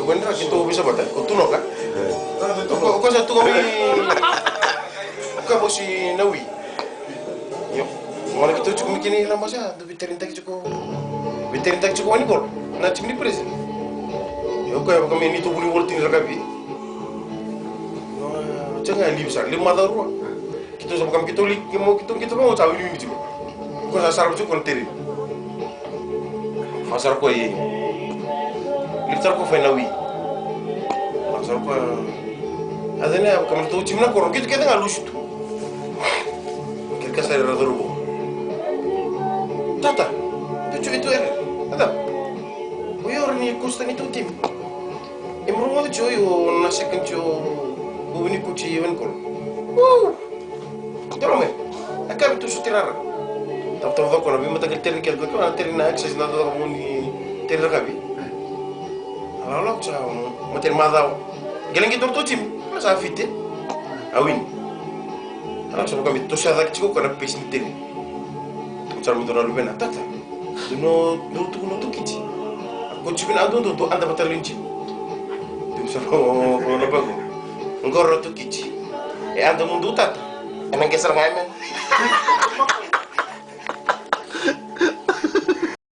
gue nih kita bisa baca, kau tuh nolak. Kau satu kami, kau bosi nawi. Yo, malah kita cukup mikirnya lama saja, tapi terintak cukup ini kor, nah cukup di presen. Yo, kami ini tuh boleh worth ini Rakavi. Jangan besar, 5 tahun. Kita sama kami kita mau tahu ini juga. Kau asal cukup konteri. Asal kau ini. Litar ko fenawi asal ko adanya kamar to chimna ko gitu kita ngalush tu kira saya radurbo tata tu itu ada oyor ni kusta ni tu tim imro jo yo nasekan jo buni kuci wen ko dorme akab tu sutirara tam to ko na bimata ke terin kel ko na terin na access na do mo ni terin Rakavi. Lalu saya mau cari madau, geleng gitu tuh cim, masa fitin, awin. Lalu saya kami tuh saya tak cukup karena pesin teri. Cara minta lalu benar, tata. Tuh kici. Aku cipin adu tuh anda batal linci. Tuh saya mau apa go? Enggak tuh kici. Anda mundur tata, emang keser ngamen.